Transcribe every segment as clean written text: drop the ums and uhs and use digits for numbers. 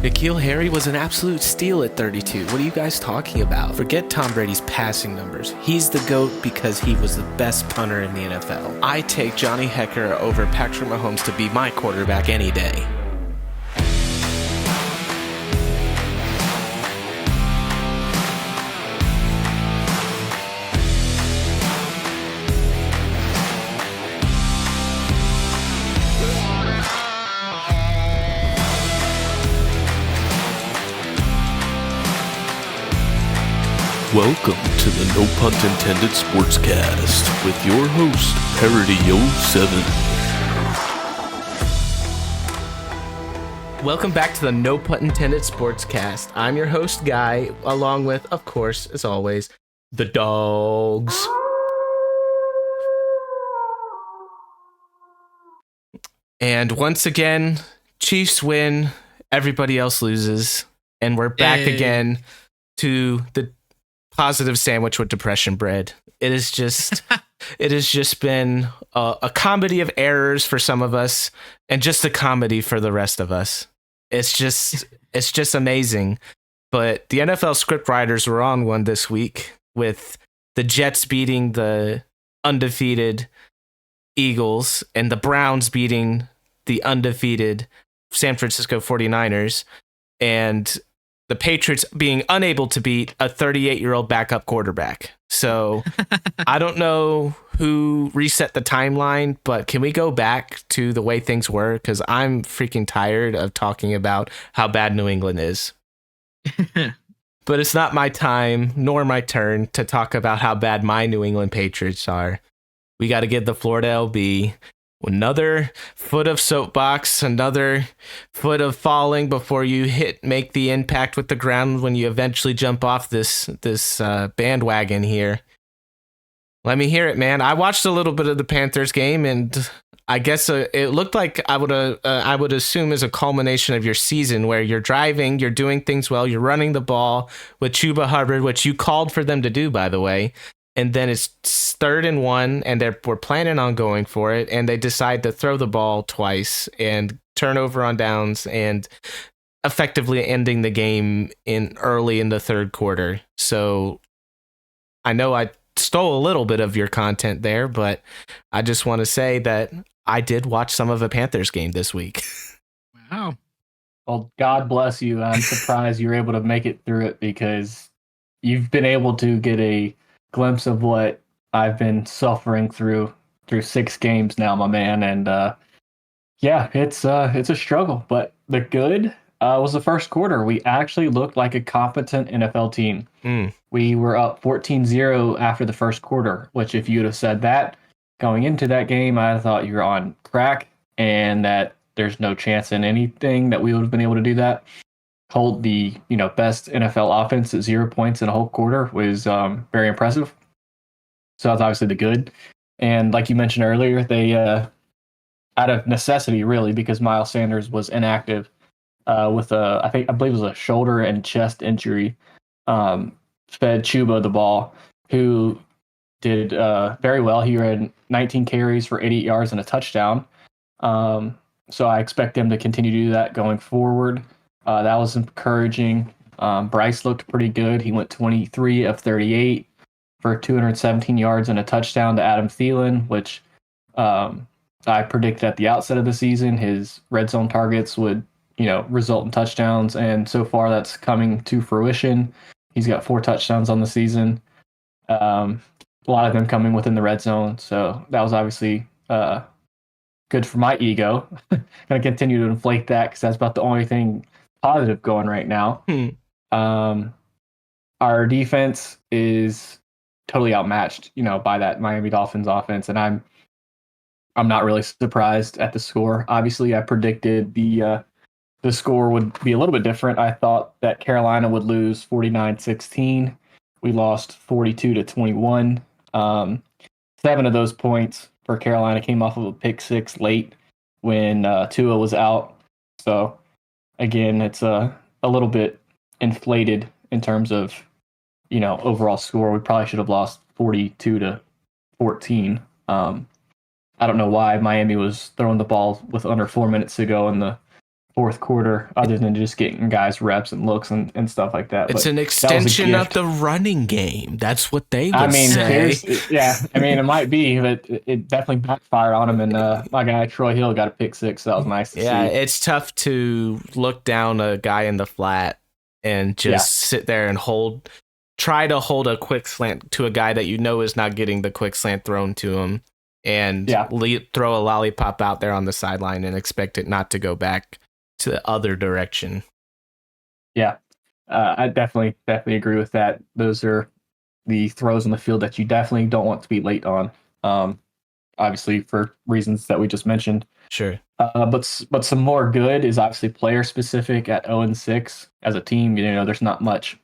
N'Keal Harry was an absolute steal at 32. What are you guys talking about? Forget Tom Brady's passing numbers. He's the GOAT because he was the best punter in the NFL. I take Johnny Hekker over Patrick Mahomes to be my quarterback any day. Welcome to the No Punt Intended Sportscast with your host, Parody 07. Welcome back to the No Punt Intended Sportscast. I'm your host, Guy, along with, of course, as always, the Dawgs. And once again, Chiefs win, everybody else loses, and we're back again to the positive sandwich with depression bread. It has just been a comedy of errors for some of us and just a comedy for the rest of us. It's just amazing. But the NFL script writers were on one this week with the Jets beating the undefeated Eagles and the Browns beating the undefeated San Francisco 49ers, and the Patriots being unable to beat a 38-year-old backup quarterback. So I don't know who reset the timeline, but can we go back to the way things were? Because I'm freaking tired of talking about how bad New England is. But it's not my time nor my turn to talk about how bad my New England Patriots are. We got to give the Florida LB another foot of soapbox, another foot of falling before you make the impact with the ground when you eventually jump off this bandwagon here. Let me hear it, man. I watched a little bit of the Panthers game, and I guess it looked like I would assume is a culmination of your season where you're driving, you're doing things well, you're running the ball with Chuba Hubbard, which you called for them to do, by the way. And then it's 3rd and 1, and we're planning on going for it, and they decide to throw the ball twice and turn over on downs and effectively ending the game early in the third quarter. So I know I stole a little bit of your content there, but I just want to say that I did watch some of a Panthers game this week. Wow. Well, God bless you. I'm surprised you were able to make it through it, because you've been able to get a glimpse of what I've been suffering through 6 games now, my man. And yeah, it's a struggle, but the good was the first quarter. We actually looked like a competent NFL team. We were up 14-0 after the first quarter, which if you'd have said that going into that game, I thought you were on crack and that there's no chance in anything that we would have been able to do that. Hold the best NFL offense at 0 points in a whole quarter was very impressive. So that's obviously the good. And like you mentioned earlier, they out of necessity, really, because Miles Sanders was inactive with I believe it was a shoulder and chest injury, fed Chuba the ball, who did very well. He ran 19 carries for 88 yards and a touchdown. So I expect him to continue to do that going forward. That was encouraging. Bryce looked pretty good. He went 23 of 38 for 217 yards and a touchdown to Adam Thielen, which I predicted at the outset of the season his red zone targets would, result in touchdowns. And so far that's coming to fruition. He's got 4 touchdowns on the season. A lot of them coming within the red zone. So that was obviously good for my ego. Going to continue to inflate that because that's about the only thing positive going right now. Our defense is totally outmatched, by that Miami Dolphins offense, and I'm not really surprised at the score. Obviously, I predicted the score would be a little bit different. I thought that Carolina would lose 49-16. We lost 42-21. 7 of those points for Carolina came off of a pick 6 late when Tua was out. So again, it's a little bit inflated in terms of, overall score. We probably should have lost 42-14. I don't know why Miami was throwing the ball with under 4 minutes to go in the fourth quarter, other than just getting guys reps and looks and stuff like that. It's But an that was a extension of gift. the running game. That's what they would I mean, say. I mean, it might be, but it definitely backfired on him. And my guy Troy Hill got a pick six, so that was nice to Yeah, see. it's tough to look down a guy in the flat and just sit there and try to hold a quick slant to a guy that you know is not getting the quick slant thrown to him, and throw a lollipop out there on the sideline and expect it not to go back to the other direction. Yeah, I definitely agree with that. Those are the throws on the field that you definitely don't want to be late on. Obviously, for reasons that we just mentioned. Sure. But some more good is obviously player specific at 0-6 as a team. You know, there's not much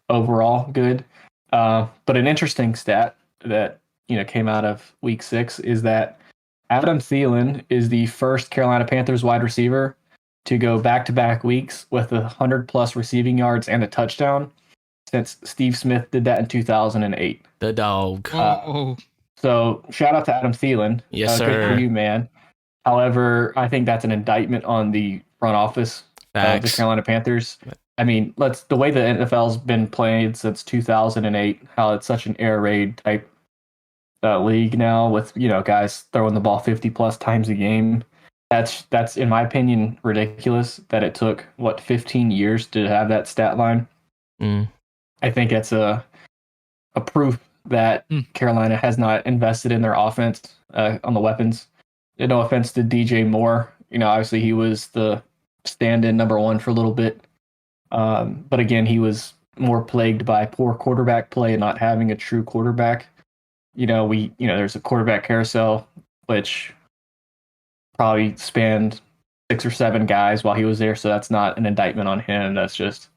overall good. But an interesting stat that came out of Week 6 is that Adam Thielen is the first Carolina Panthers wide receiver to go back-to-back weeks with 100+ receiving yards and a touchdown since Steve Smith did that in 2008. The dog. So shout out to Adam Thielen. Yes, sir. Good for you, man. However, I think that's an indictment on the front office of the Carolina Panthers. I mean, the way the NFL's been played since 2008, how it's such an air raid type league now with guys throwing the ball 50+ times a game. That's in my opinion ridiculous that it took 15 years to have that stat line. I think it's a proof that Carolina has not invested in their offense on the weapons. No offense to DJ Moore, obviously he was the stand-in number one for a little bit, but again he was more plagued by poor quarterback play and not having a true quarterback. There's a quarterback carousel which probably spanned 6 or 7 guys while he was there, so that's not an indictment on him. That's just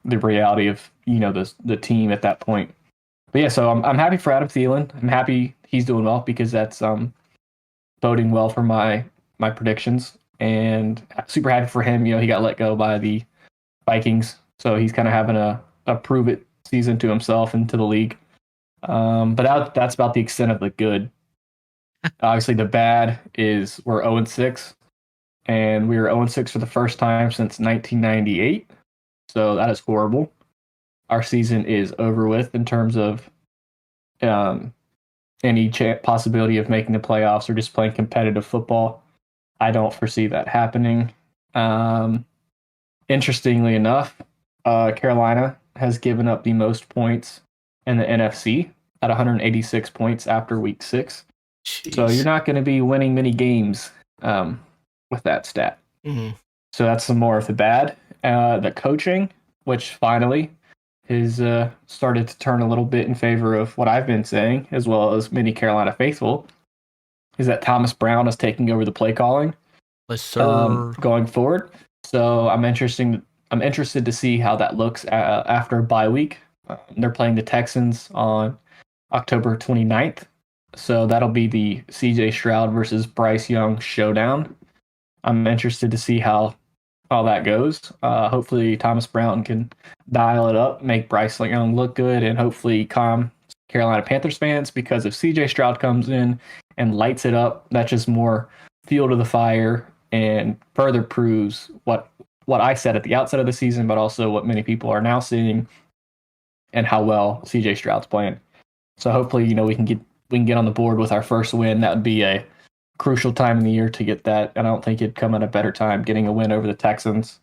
the reality of the team at that point. But yeah, so I'm happy for Adam Thielen. I'm happy he's doing well because that's boding well for my predictions, and super happy for him. He got let go by the Vikings, so he's kind of having a prove it season to himself and to the league. But that's about the extent of the good. Obviously, the bad is we're 0-6, and we were 0-6 for the first time since 1998. So that is horrible. Our season is over with in terms of any possibility of making the playoffs or just playing competitive football. I don't foresee that happening. Interestingly enough, Carolina has given up the most points in the NFC at 186 points after Week 6. Jeez. So you're not going to be winning many games with that stat. Mm-hmm. So that's some more of the bad. The coaching, which finally has started to turn a little bit in favor of what I've been saying, as well as many Carolina faithful, is that Thomas Brown is taking over the play calling going forward. So I'm interested to see how that looks after a bye week. They're playing the Texans on October 29th. So that'll be the CJ Stroud versus Bryce Young showdown. I'm interested to see how that goes. Hopefully Thomas Brown can dial it up, make Bryce Young look good, and hopefully calm Carolina Panthers fans, because if CJ Stroud comes in and lights it up, that's just more fuel to the fire and further proves what I said at the outset of the season, but also what many people are now seeing and how well CJ Stroud's playing. So hopefully, we can get on the board with our first win. That would be a crucial time in the year to get that, and I don't think it'd come at a better time getting a win over the Texans.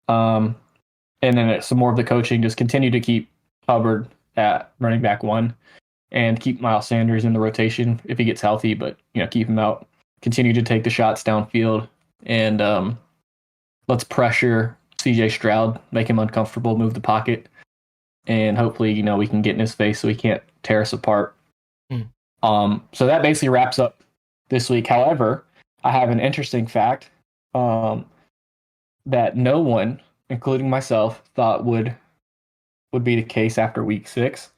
And then some more of the coaching, just continue to keep Hubbard at running back 1 and keep Miles Sanders in the rotation if he gets healthy, but keep him out. Continue to take the shots downfield, and let's pressure CJ Stroud, make him uncomfortable, move the pocket, and hopefully we can get in his face so he can't tear us apart. So that basically wraps up this week. However, I have an interesting fact that no one, including myself, thought would be the case after Week 6.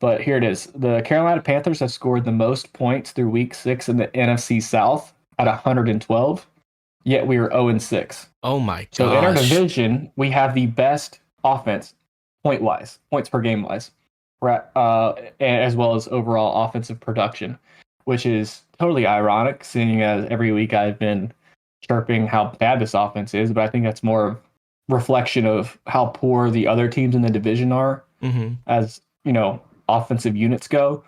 But here it is. The Carolina Panthers have scored the most points through Week 6 in the NFC South at 112, yet we are 0-6. Oh my gosh. So in our division, we have the best offense, points per game wise, as well as overall offensive production, which is totally ironic, seeing as every week I've been chirping how bad this offense is, but I think that's more a reflection of how poor the other teams in the division are, as offensive units go,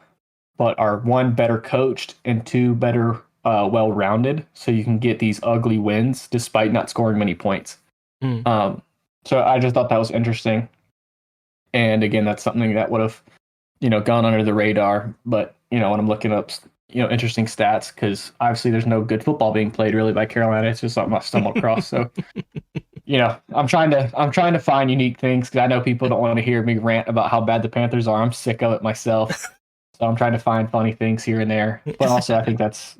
but are one, better coached, and two, better well-rounded, so you can get these ugly wins despite not scoring many points. So I just thought that was interesting. And again, that's something that would have, gone under the radar. But, when I'm looking up, interesting stats, because obviously there's no good football being played really by Carolina. It's just something I stumbled across. So, I'm trying to find unique things, because I know people don't want to hear me rant about how bad the Panthers are. I'm sick of it myself. So I'm trying to find funny things here and there. But also I think that's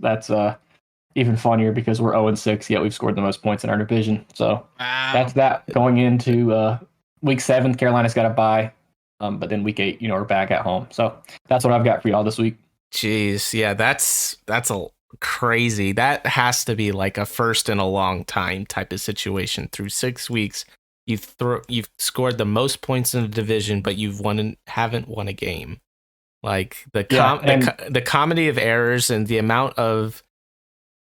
even funnier because we're 0-6, yet we've scored the most points in our division. So That's that. Going into week 7, Carolina's got a bye. But then week 8, we're back at home. So that's what I've got for y'all this week. Jeez, yeah, that's a crazy. That has to be like a first in a long time type of situation. Through 6 weeks, you've scored the most points in the division, but haven't won a game. Like the comedy of errors and the amount of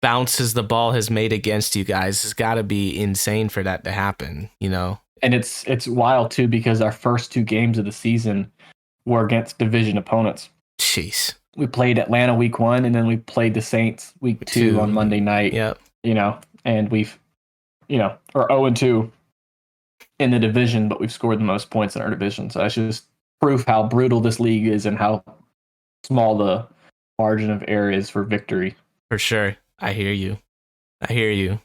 bounces the ball has made against you guys has got to be insane for that to happen, And it's wild too, because our first 2 games of the season were against division opponents. Jeez. We played Atlanta week 1, and then we played the Saints week 2 on Monday night. Yep. And we've, are 0-2 in the division, but we've scored the most points in our division. So that's just proof how brutal this league is and how small the margin of error is for victory. For sure. I hear you.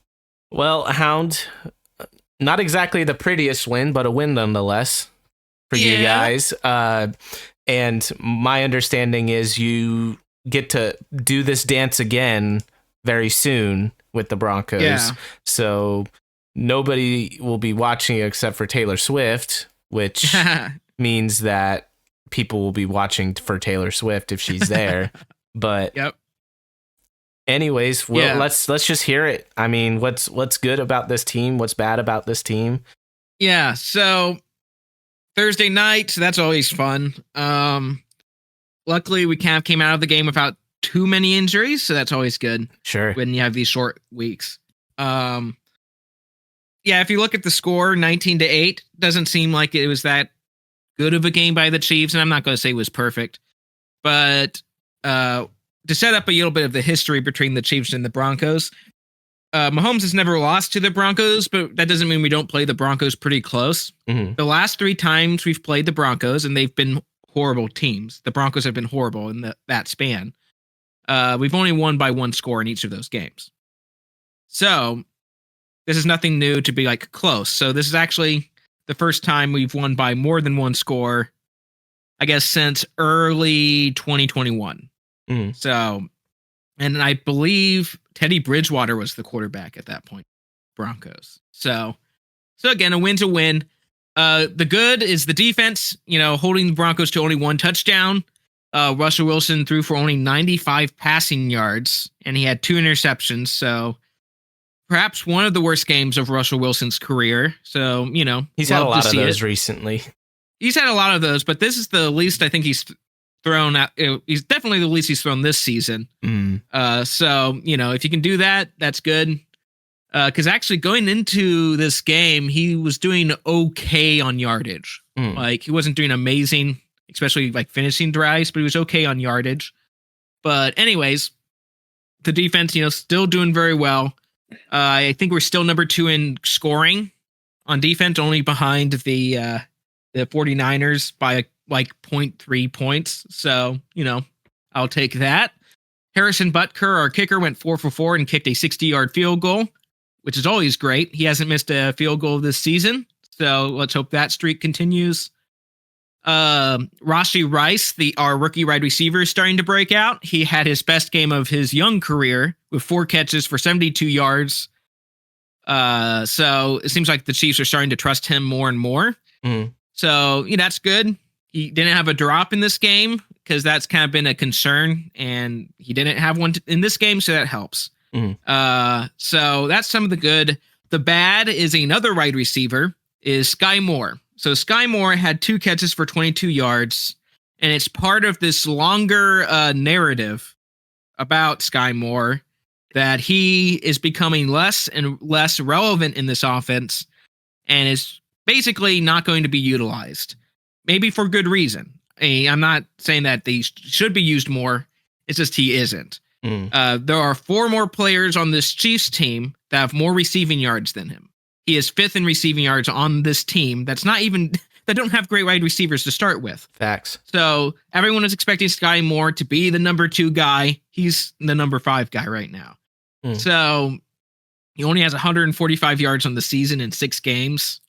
Well, Hound, not exactly the prettiest win, but a win nonetheless for you guys. And my understanding is you get to do this dance again very soon with the Broncos. Yeah. So nobody will be watching except for Taylor Swift, which means that people will be watching for Taylor Swift if she's there. But anyways, let's just hear it. I mean, what's good about this team? What's bad about this team? Yeah, so Thursday night, so that's always fun. Luckily, we kind of came out of the game without too many injuries, so that's always good. Sure. When you have these short weeks. If you look at the score, 19-8, doesn't seem like it was that good of a game by the Chiefs, and I'm not going to say it was perfect, but to set up a little bit of the history between the Chiefs and the Broncos, Mahomes has never lost to the Broncos, but that doesn't mean we don't play the Broncos pretty close. The last 3 times we've played the Broncos, and they've been horrible teams. The Broncos have been horrible in that span. We've only won by 1 score in each of those games. So this is nothing new to be like close. So this is actually the first time we've won by more than 1 score, I guess, since early 2021. So, and I believe Teddy Bridgewater was the quarterback at that point, Broncos. So again, a win's a win. The good is the defense, holding the Broncos to only 1 touchdown. Russell Wilson threw for only 95 passing yards, and he had 2 interceptions. So perhaps one of the worst games of Russell Wilson's career. So, he's had a lot of those recently. He's had a lot of those, but this is the least I think he's thrown out. He's definitely the least he's thrown this season. So, if you can do that, that's good. Because actually going into this game, he was doing okay on yardage. Like, he wasn't doing amazing, especially like finishing drives, but he was okay on yardage. But anyways, the defense, still doing very well. I think we're still number 2 in scoring on defense, only behind the 49ers by like 0.3 points. So, I'll take that. Harrison Butker, our kicker, went 4 for 4 and kicked a 60-yard field goal, which is always great. He hasn't missed a field goal this season, so let's hope that streak continues. Rashee Rice, our rookie wide receiver, is starting to break out. He had his best game of his young career with 4 catches for 72 yards. So it seems like the Chiefs are starting to trust him more and more. So that's good. He didn't have a drop in this game because that's kind of been a concern, and he didn't have one in this game, so that helps. So that's some of the good. The bad is another wide receiver is Sky Moore. So Sky Moore had 2 catches for 22 yards, and it's part of this longer narrative about Sky Moore. that he is becoming less and less relevant in this offense and is basically not going to be utilized. Maybe for good reason. I'm not saying that they should be used more. It's just he isn't. There are 4 more players on this Chiefs team that have more receiving yards than him. He is 5th in receiving yards on this team that don't have great wide receivers to start with. Facts. So everyone is expecting Sky Moore to be the number 2 guy. He's the number 5 guy right now. So he only has 145 yards on the season in 6 games.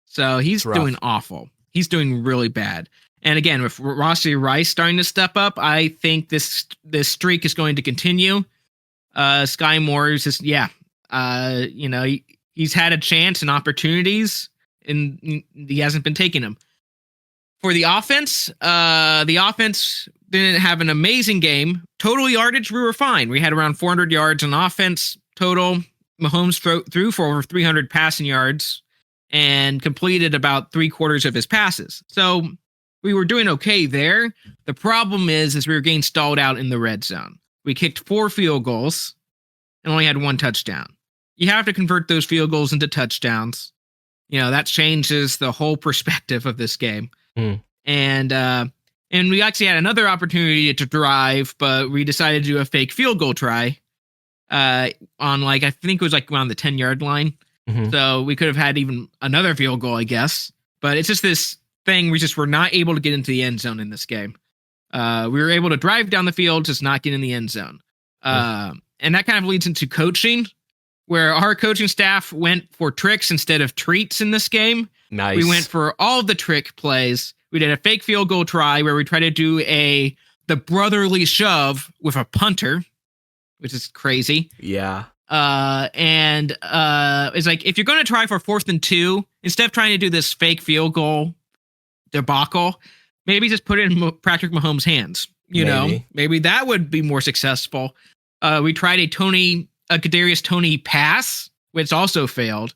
So he's doing awful. He's doing really bad. And again, with Rossi Rice starting to step up, I think this streak is going to continue. Sky Moore is just, he's had a chance and opportunities, and he hasn't been taking them. For the offense didn't have an amazing game. Total yardage, we were fine. We had around 400 yards on offense total. Mahomes threw for over 300 passing yards and completed about 3/4 of his passes. So we were doing okay there. The problem is we were getting stalled out in the red zone. We kicked 4 field goals and only had 1 touchdown. You have to convert those field goals into touchdowns. That changes the whole perspective of this game. And we actually had another opportunity to drive, but we decided to do a fake field goal try on I think it was around the 10-yard line. So we could have had even another field goal, I guess. But it's just this thing. We just were not able to get into the end zone in this game. We were able to drive down the field, just not get in the end zone. And that kind of leads into coaching, where our coaching staff went for tricks instead of treats in this game. Nice. We went for all of the trick plays. We did a fake field goal try where we tried to do the brotherly shove with a punter, which is crazy. Yeah. And it's if you're going to try for 4th and 2, instead of trying to do this fake field goal debacle, maybe just put it in Patrick Mahomes' hands. Maybe that would be more successful. We tried a Kadarius Toney pass, which also failed.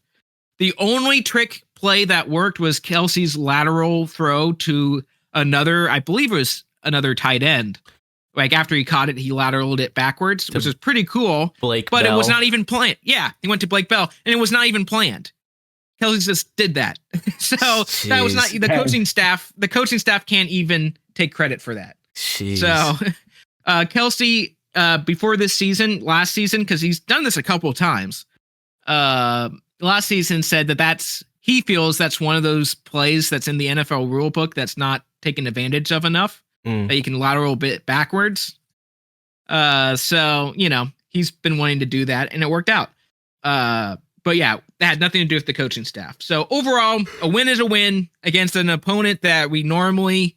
The only trick play that worked was Kelsey's lateral throw to I believe it was another tight end. After he caught it, he lateraled it backwards, which was pretty cool. But Bell. It was not even planned. Yeah, he went to Blake Bell, and it was not even planned. Kelsey just did that. So Jeez. That was not the coaching staff. The coaching staff can't even take credit for that. Jeez. So Kelsey, before last season, because he's done this a couple of times, last season said he feels that's one of those plays that's in the NFL rule book that's not taken advantage of enough, that you can lateral a bit backwards. So, he's been wanting to do that, and it worked out. But yeah, that had nothing to do with the coaching staff. So overall, a win is a win against an opponent that we normally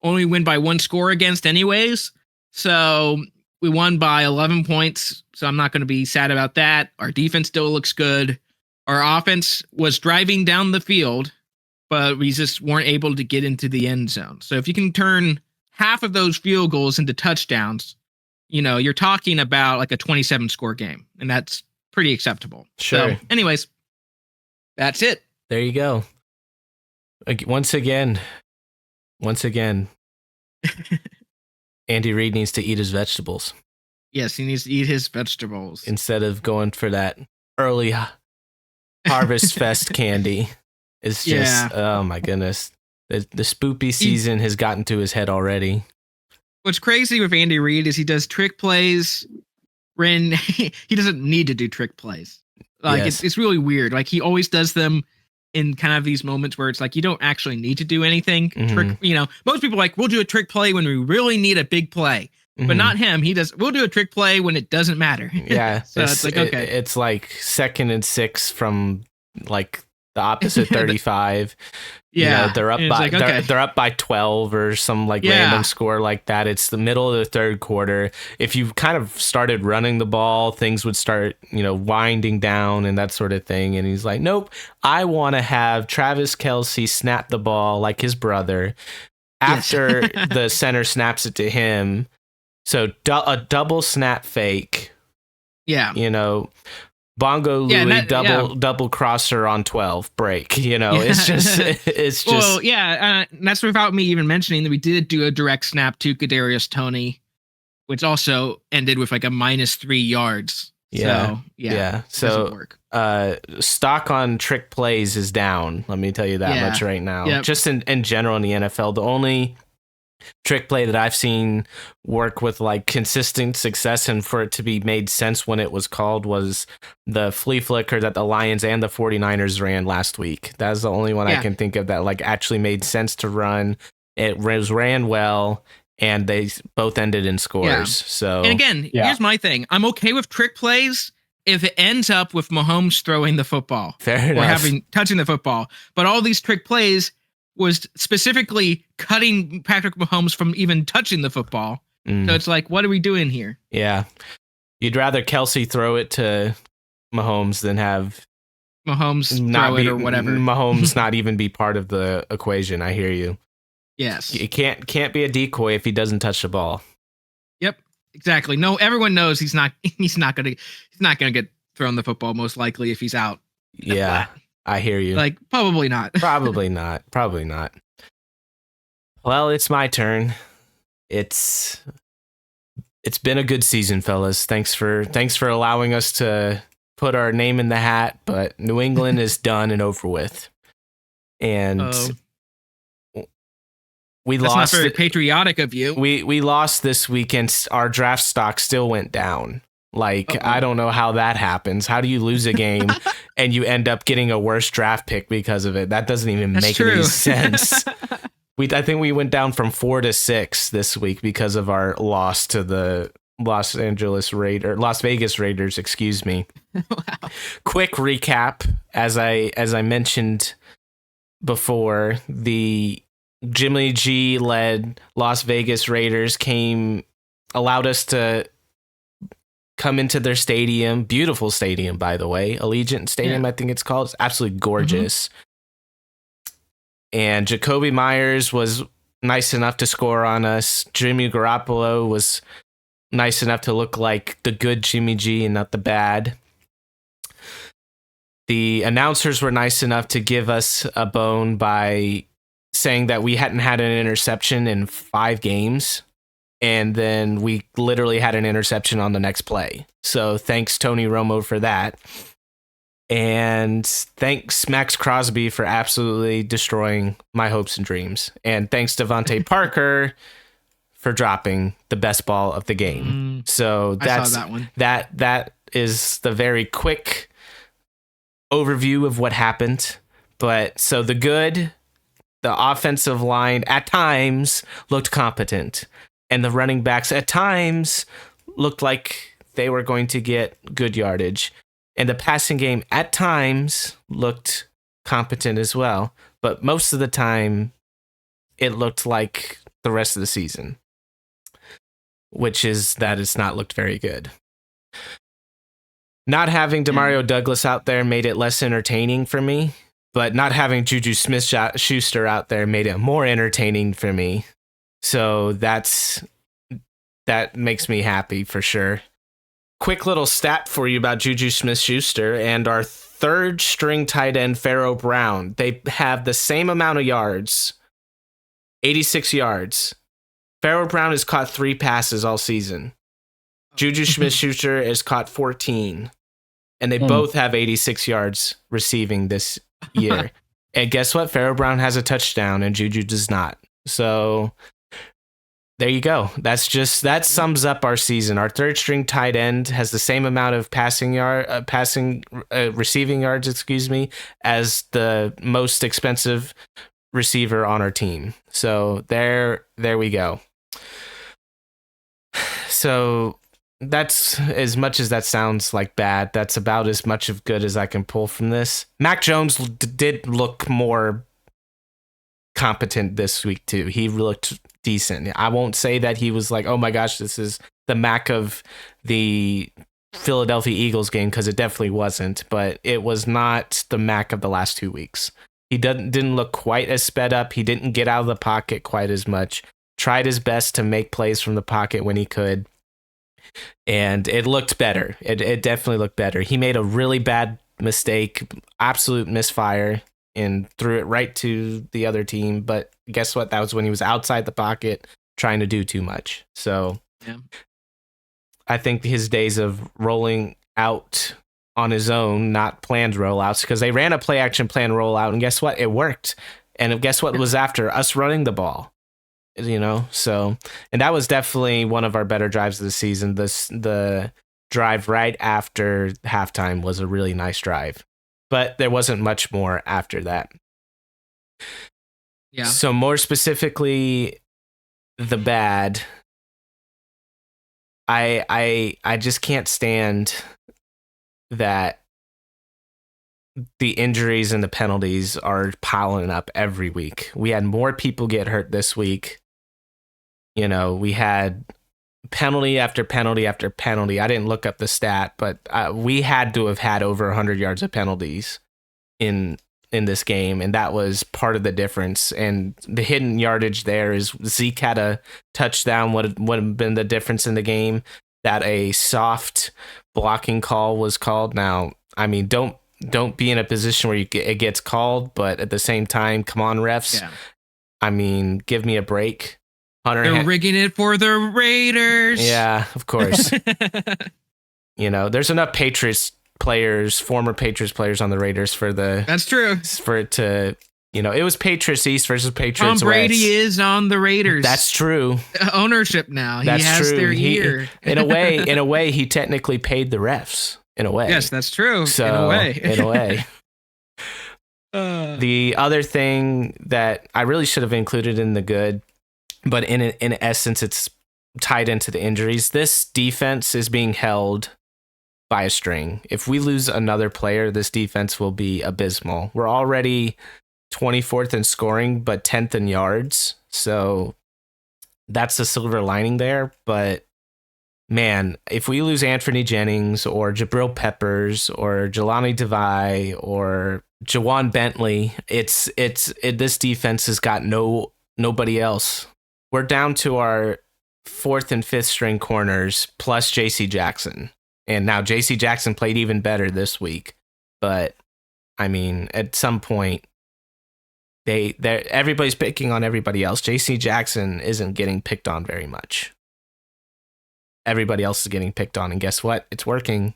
only win by 1 score against anyways. So we won by 11 points, so I'm not going to be sad about that. Our defense still looks good. Our offense was driving down the field, but we just weren't able to get into the end zone. So if you can turn half of those field goals into touchdowns, you're talking about a 27-score game, and that's pretty acceptable. Sure. So anyways, that's it. There you go. Once again, Andy Reid needs to eat his vegetables. Yes, he needs to eat his vegetables. Instead of going for that early Harvest Fest candy. It's just, oh my goodness. The spoopy season has gotten to his head already. What's crazy with Andy Reid is he does trick plays when he doesn't need to do trick plays. It's really weird. He always does them in kind of these moments where it's you don't actually need to do anything. Trick, most people we'll do a trick play when we really need a big play, but not him. We'll do a trick play when it doesn't matter. Yeah. So it's okay. It's 2nd and 6 from the opposite 35. Yeah. They're up by they're up by 12 or some random score like that. It's the middle of the 3rd quarter. If you kind of started running the ball, things would start, winding down and that sort of thing. And he's like, nope, I want to have Travis Kelce snap the ball like his brother after the center snaps it to him. So a double snap fake. Yeah. Bongo Louie double crosser on 12 break. It's just well, that's without me even mentioning that we did do a direct snap to Kadarius Toney, which also ended with a -3 yards Yeah. So it So doesn't work. stock on trick plays is down. Let me tell you that much right now. Yep. Just in general in the NFL, the only trick play that I've seen work with like consistent success and for it to be made sense when it was called was the flea flicker that the Lions and the 49ers ran last week. That's the only one I can think of that like actually made sense to run. It was ran well and they both ended in scores. Yeah. So And again, here's my thing. I'm okay with trick plays if it ends up with Mahomes throwing the football fair enough. or touching the football. But all these trick plays was specifically cutting Patrick Mahomes from even touching the football. So it's like, what are we doing here? Yeah. You'd rather Kelsey throw it to Mahomes than have Mahomes throw it or whatever. Mahomes not even be part of the equation. I hear you. Yes. It can't be a decoy if he doesn't touch the ball. Yep. Exactly. No, everyone knows he's not gonna get thrown the football most likely if he's out. Yeah. I hear you. Like, probably not. Probably not. Well, it's my turn. It's been a good season, fellas. Thanks for allowing us to put our name in the hat, but New England is done and over with. And we That's lost. Not very patriotic of you. We lost this weekend. Our draft stock still went down. Like, I don't know how that happens. How do you lose a game and you end up getting a worse draft pick because of it? That doesn't even make any sense. I think we went down from 4 to 6 this week because of our loss to the Las Vegas Raiders, excuse me. Wow. Quick recap, as I mentioned before, the Jimmy G led Las Vegas Raiders allowed us to come into their stadium. Beautiful stadium, by the way. Allegiant Stadium, I think it's called. It's absolutely gorgeous. And Jacoby Myers was nice enough to score on us. Jimmy Garoppolo was nice enough to look like the good Jimmy G and not the bad. The announcers were nice enough to give us a bone by saying that we hadn't had an interception in 5 games. And then we literally had an interception on the next play. So thanks, Tony Romo, for that. And thanks, Max Crosby, for absolutely destroying my hopes and dreams. And thanks, Devontae Parker, for dropping the best ball of the game. So I saw that one. That is the very quick overview of what happened. But so the offensive line at times looked competent. And the running backs at times looked like they were going to get good yardage. And the passing game at times looked competent as well. But most of the time, it looked like the rest of the season, which is that it's not looked very good. Not having Demario Douglas out there made it less entertaining for me. But not having Juju Smith-Schuster out there made it more entertaining for me. So that makes me happy for sure. Quick little stat for you about Juju Smith-Schuster and our third string tight end, Pharaoh Brown. They have the same amount of yards, 86 yards. Pharaoh Brown has caught 3 passes all season. Juju Smith-Schuster has caught 14. And they both have 86 yards receiving this year. And guess what? Pharaoh Brown has a touchdown and Juju does not. So there you go. That sums up our season. Our third string tight end has the same amount of receiving yards, as the most expensive receiver on our team. So there we go. So that's, as much as that sounds like bad, that's about as much of good as I can pull from this. Mac Jones did look more competent this week too. He looked decent. I won't say that he was like, oh my gosh, this is the Mac of the Philadelphia Eagles game, because it definitely wasn't, but it was not the Mac of the last 2 weeks. He didn't look quite as sped up. He didn't get out of the pocket quite as much. Tried his best to make plays from the pocket when he could. And it looked better. It definitely looked better. He made a really bad mistake, absolute misfire, and threw it right to the other team. But guess what? That was when he was outside the pocket trying to do too much. So I think his days of rolling out on his own, not planned rollouts, because they ran a play action plan rollout, and guess what? It worked. And guess what was after? Us running the ball. So, and that was definitely one of our better drives of the season. The drive right after halftime was a really nice drive, but there wasn't much more after that. Yeah. So more specifically, the bad. I just can't stand that the injuries and the penalties are piling up every week. We had more people get hurt this week. We had penalty after penalty after penalty. I didn't look up the stat, but we had to have had over 100 yards of penalties in this game, and that was part of the difference. And the hidden yardage there is Zeke had a touchdown, would have been the difference in the game, that a soft blocking call was called. Now, I mean, don't be in a position where it gets called, but at the same time, come on, refs. Yeah. I mean, give me a break. They're rigging it for the Raiders. Yeah, of course. There's enough former Patriots players on the Raiders for That's true. For it to, it was Patriots East versus Patriots West. Tom Brady is on the Raiders. That's true. Ownership now. That's he has true. their ear. In a way, he technically paid the refs. In a way. Yes, that's true. So, in a way. The other thing that I really should have included in the good, but in essence, it's tied into the injuries. This defense is being held by a string. If we lose another player, this defense will be abysmal. We're already 24th in scoring, but 10th in yards. So that's the silver lining there. But man, if we lose Anthony Jennings or Jabril Peppers or Jelani Devine or Jawan Bentley, this defense has got nobody else. We're down to our 4th and 5th string corners plus JC Jackson. And now JC Jackson played even better this week. But I mean, at some point, everybody's picking on everybody else. JC Jackson isn't getting picked on very much. Everybody else is getting picked on, and guess what? It's working.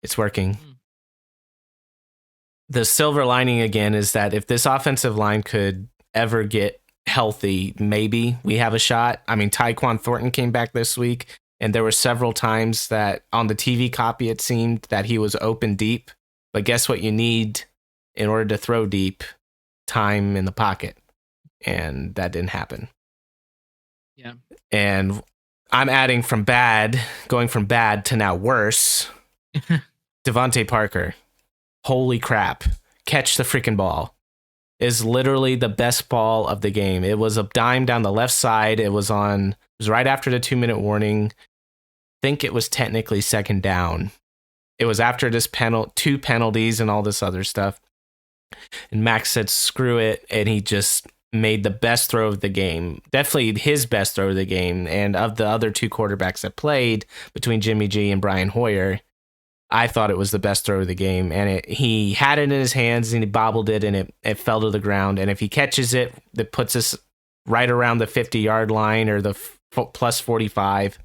It's working. The silver lining again is that if this offensive line could ever get healthy, maybe we have a shot. I mean, Tyquan Thornton came back this week, and there were several times that on the TV copy it seemed that he was open deep. But guess what you need in order to throw deep? Time in the pocket. And that didn't happen. Yeah. And I'm going from bad to now worse. Devontae Parker. Holy crap. Catch the freaking ball. Is literally the best ball of the game. It was a dime down the left side. It was right after the 2-minute warning. I think it was technically second down. It was after this 2 penalties and all this other stuff. And Max said, screw it. And he just made the best throw of the game. Definitely his best throw of the game. And of the other 2 quarterbacks that played between Jimmy G and Brian Hoyer, I thought it was the best throw of the game. And he had it in his hands and he bobbled it and it fell to the ground. And if he catches it, that puts us right around the 50-yard line or the plus 45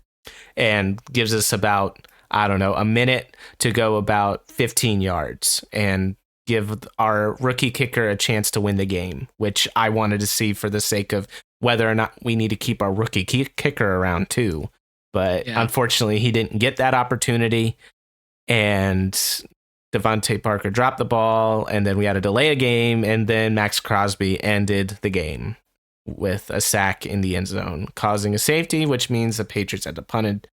and gives us about, a minute to go about 15 yards and give our rookie kicker a chance to win the game, which I wanted to see for the sake of whether or not we need to keep our rookie kicker around too. But Unfortunately, he didn't get that opportunity. And Devontae Parker dropped the ball, and then we had to delay a game, and then Max Crosby ended the game with a sack in the end zone, causing a safety, which means the Patriots had to punt it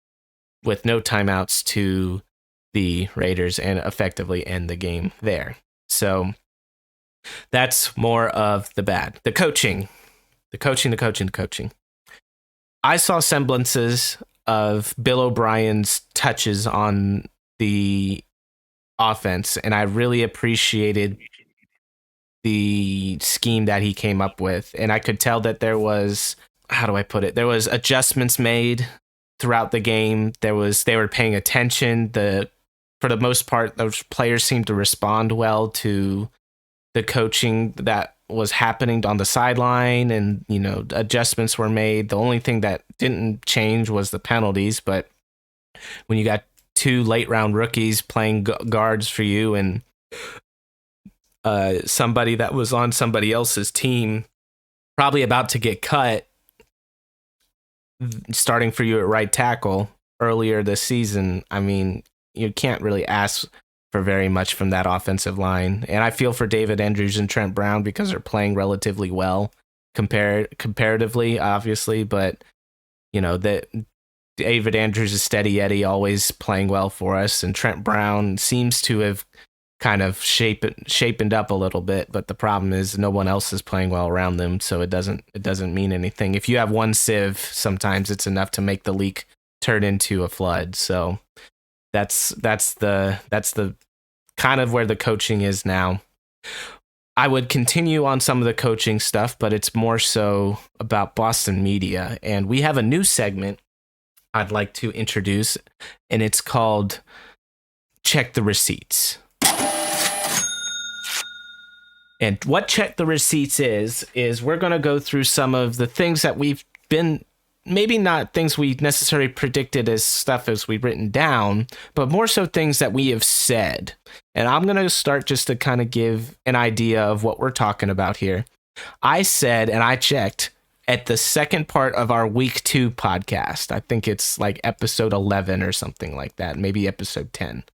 with no timeouts to the Raiders and effectively end the game there. So that's more of the bad. The coaching. I saw semblances of Bill O'Brien's touches on the offense, and I really appreciated the scheme that he came up with. And I could tell that there was, there was adjustments made throughout the game. They were paying attention. For the most part, those players seemed to respond well to the coaching that was happening on the sideline, and adjustments were made. The only thing that didn't change was the penalties, but when you got 2 late round rookies playing guards for you, and somebody that was on somebody else's team probably about to get cut starting for you at right tackle earlier this season. I mean, you can't really ask for very much from that offensive line. And I feel for David Andrews and Trent Brown because they're playing relatively well comparatively, obviously, but you know, that David Andrews is steady Eddie, always playing well for us, and Trent Brown seems to have kind of shapened up a little bit, but the problem is no one else is playing well around them, so it doesn't mean anything. If you have one sieve, sometimes it's enough to make the leak turn into a flood. So that's the kind of where the coaching is now. I would continue on some of the coaching stuff, but it's more so about Boston media, and we have a new segment I'd like to introduce, and it's called Check the Receipts. And what Check the Receipts is we're going to go through some of the things that we've been, maybe not things we necessarily predicted as stuff as we've written down, but more so things that we have said. And I'm going to start just to kind of give an idea of what we're talking about here. I said, and I checked at the second part of our week 2 podcast. I think it's like episode 11 or something like that, maybe episode 10.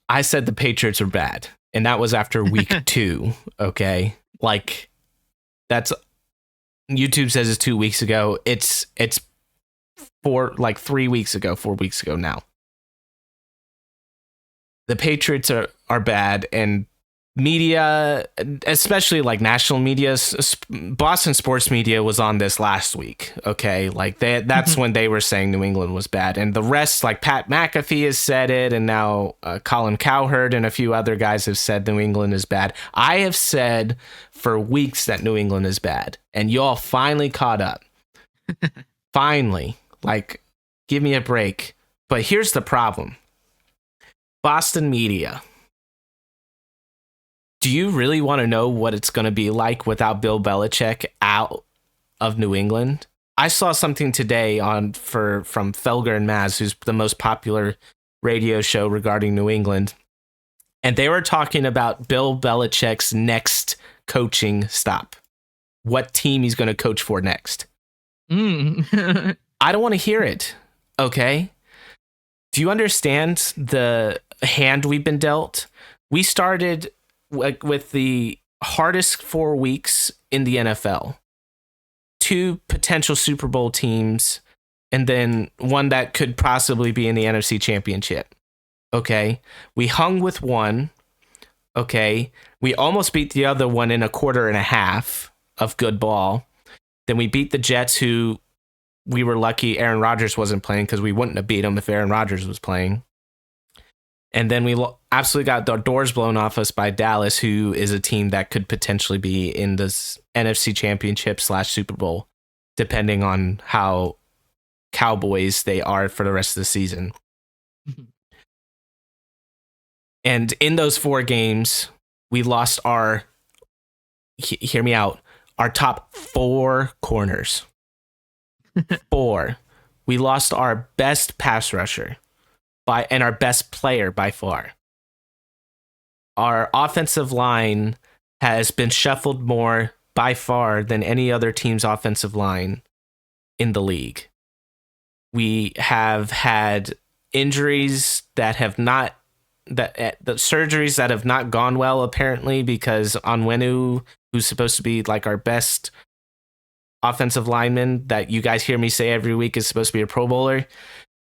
I said the Patriots are bad. And that was after week 2. Okay. Like, that's, YouTube says it's 2 weeks ago. It's 3 weeks ago, 4 weeks ago now. The Patriots are bad, and media, especially like national media, Boston sports media was on this last week. Okay. Like that's when they were saying New England was bad, and the rest, like Pat McAfee has said it. And now Colin Cowherd and a few other guys have said New England is bad. I have said for weeks that New England is bad, and y'all finally caught up. Finally, like, give me a break. But here's the problem. Boston media. Do you really want to know what it's going to be like without Bill Belichick out of New England? I saw something today from Felger and Maz, who's the most popular radio show regarding New England, and they were talking about Bill Belichick's next coaching stop. What team he's going to coach for next. I don't want to hear it. Okay. Do you understand the hand we've been dealt? We started with the hardest 4 weeks in the NFL, 2 potential Super Bowl teams, and then one that could possibly be in the NFC Championship. Okay. We hung with one. Okay. We almost beat the other one in a quarter and a half of good ball. Then we beat the Jets, who we were lucky Aaron Rodgers wasn't playing, because we wouldn't have beat him if Aaron Rodgers was playing. And then we absolutely got the doors blown off us by Dallas, who is a team that could potentially be in this NFC Championship / Super Bowl, depending on how Cowboys they are for the rest of the season. And in those 4 games, we lost hear me out, our top 4 corners. 4. We lost our best pass rusher. And our best player by far. Our offensive line has been shuffled more by far than any other team's offensive line in the league. We have had injuries that have not, the surgeries that have not gone well, apparently, because Onwenu, who's supposed to be like our best offensive lineman that you guys hear me say every week is supposed to be a Pro Bowler,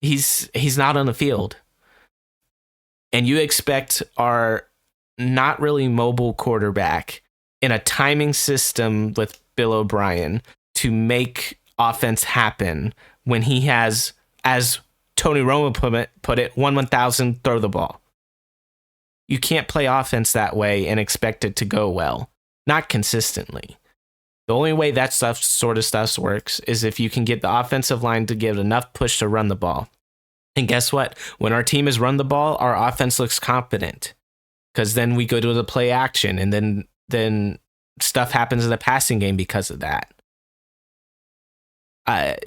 he's not on the field. And you expect our not really mobile quarterback in a timing system with Bill O'Brien to make offense happen when he has, as Tony Romo put it, 1/1000 throw the ball. You can't play offense that way and expect it to go well. Not consistently. The only way that sort of stuff works is if you can get the offensive line to give enough push to run the ball. And guess what? When our team has run the ball, our offense looks competent, because then we go to the play action, and then stuff happens in the passing game because of that. And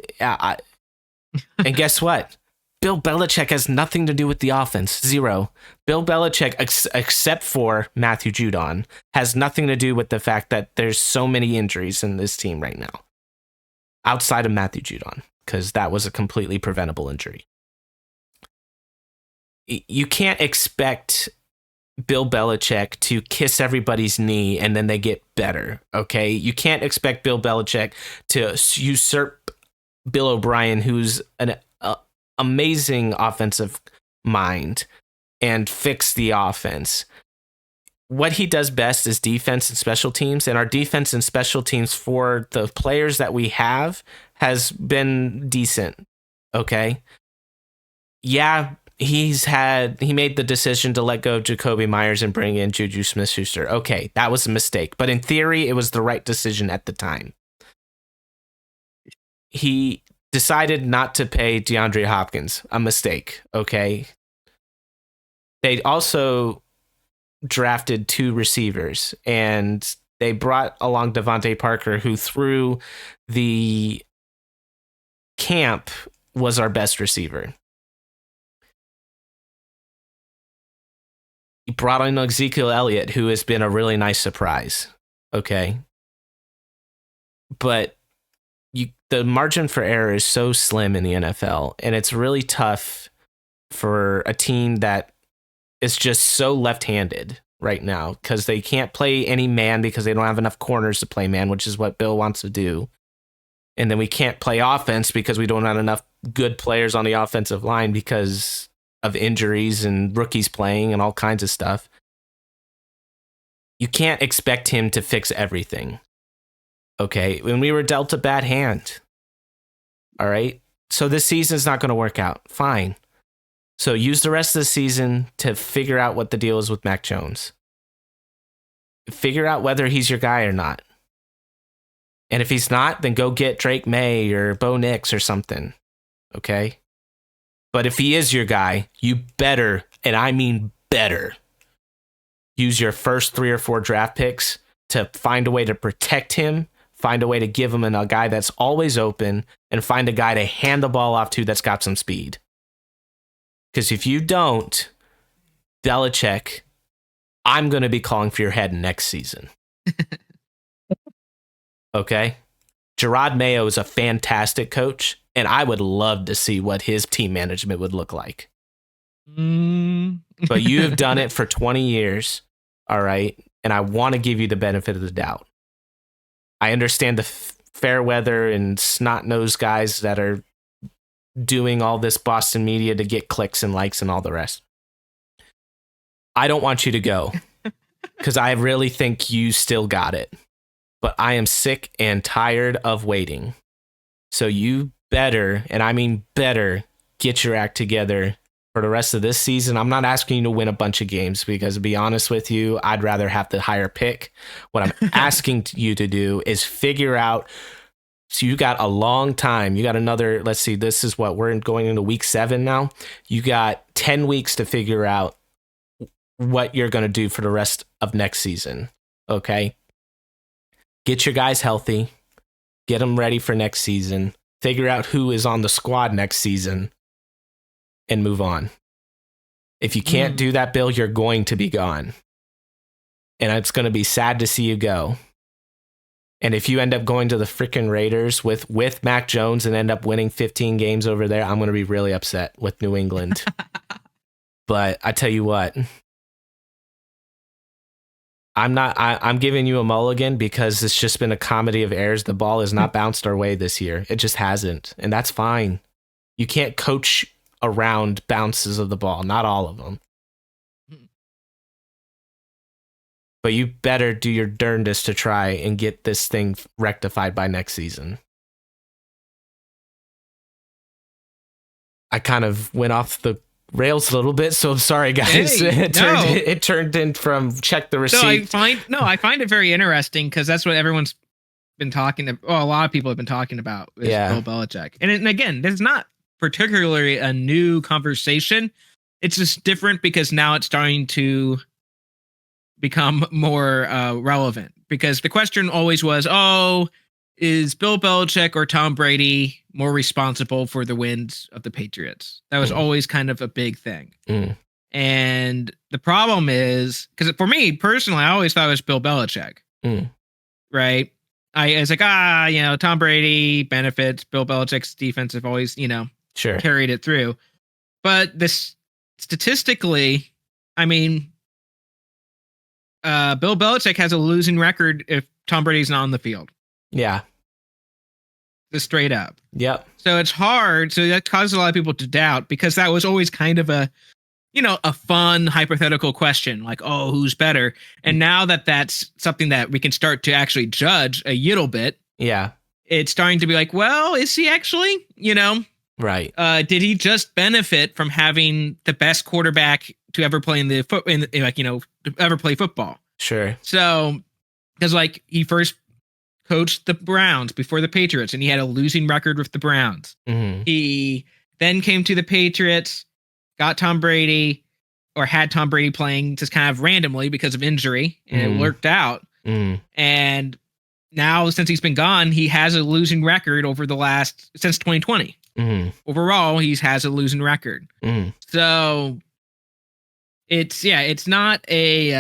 guess what? Bill Belichick has nothing to do with the offense. Zero. Bill Belichick, except for Matthew Judon, has nothing to do with the fact that there's so many injuries in this team right now. Outside of Matthew Judon, because that was a completely preventable injury. You can't expect Bill Belichick to kiss everybody's knee and then they get better, okay? You can't expect Bill Belichick to usurp Bill O'Brien, who's an amazing offensive mind, and fix the offense. What he does best is defense and special teams, and our defense and special teams for the players that we have has been decent, okay? Yeah, he made the decision to let go of Jacoby Myers and bring in Juju Smith-Schuster. Okay, that was a mistake, but in theory, it was the right decision at the time. He decided not to pay DeAndre Hopkins, a mistake, okay? They also drafted 2 receivers, and they brought along Devontae Parker, who through the camp was our best receiver. He brought in Ezekiel Elliott, who has been a really nice surprise. Okay. But the margin for error is so slim in the NFL, and it's really tough for a team that is just so left-handed right now because they can't play any man because they don't have enough corners to play man, which is what Bill wants to do. And then we can't play offense because we don't have enough good players on the offensive line because of injuries and rookies playing and all kinds of stuff. You can't expect him to fix everything. Okay, when we were dealt a bad hand. All right, so this season's not going to work out. Fine. So use the rest of the season to figure out what the deal is with Mac Jones. Figure out whether he's your guy or not. And if he's not, then go get Drake May or Bo Nix or something. Okay? But if he is your guy, you better, and I mean better, use your first 3 or 4 draft picks to find a way to protect him, find a way to give him a guy that's always open, and find a guy to hand the ball off to that's got some speed. Because if you don't, Belichick, I'm going to be calling for your head next season. Okay? Gerard Mayo is a fantastic coach, and I would love to see what his team management would look like. But you have done it for 20 years, all right? And I want to give you the benefit of the doubt. I understand the fair weather and snot-nosed guys that are doing all this Boston media to get clicks and likes and all the rest. I don't want you to go because I really think you still got it. But I am sick and tired of waiting. So you better, and I mean better, get your act together for the rest of this season. I'm not asking you to win a bunch of games because, to be honest with you, I'd rather have the higher pick. What I'm asking you to do is figure out. So you got a long time. You got another, let's see, this is what, we're going into week 7 now. You got 10 weeks to figure out what you're going to do for the rest of next season. Okay? Get your guys healthy. Get them ready for next season. Figure out who is on the squad next season and move on. If you can't do that, Bill, you're going to be gone. And it's going to be sad to see you go. And if you end up going to the freaking Raiders with Mac Jones and end up winning 15 games over there, I'm going to be really upset with New England. But I tell you what, I'm giving you a mulligan because it's just been a comedy of errors. The ball has not bounced our way this year. It just hasn't. And that's fine. You can't coach around bounces of the ball, not all of them. But you better do your darndest to try and get this thing rectified by next season. I kind of went off the rails a little bit, so I'm sorry, guys. Hey, it turned in from check the receipt. I find it very interesting because that's what everyone's been talking about. Well, a lot of people have been talking about is Bill Belichick. And again, this is not particularly a new conversation. It's just different because now it's starting to become more relevant, because the question always was, is Bill Belichick or Tom Brady more responsible for the wins of the Patriots? That was always kind of a big thing. And the problem is, because for me personally, I always thought it was Bill Belichick. Right? I was like, Tom Brady benefits. Bill Belichick's defense have always, carried it through. But this statistically, I mean, Bill Belichick has a losing record if Tom Brady's not on the field. Yeah. Just straight up. Yep. So it's hard. So that causes a lot of people to doubt, because that was always kind of a fun hypothetical question, like, oh, who's better? And now that that's something that we can start to actually judge a little bit. Yeah. It's starting to be like, well, is he actually, Right. Did he just benefit from having the best quarterback to ever play ever play football? Sure. So, because he first coached the Browns before the Patriots, and he had a losing record with the Browns. He then came to the Patriots, got Tom Brady, or had Tom Brady playing just kind of randomly because of injury, and it worked out. And now, since he's been gone, he has a losing record since 2020. Overall, he has a losing record. So it's not a,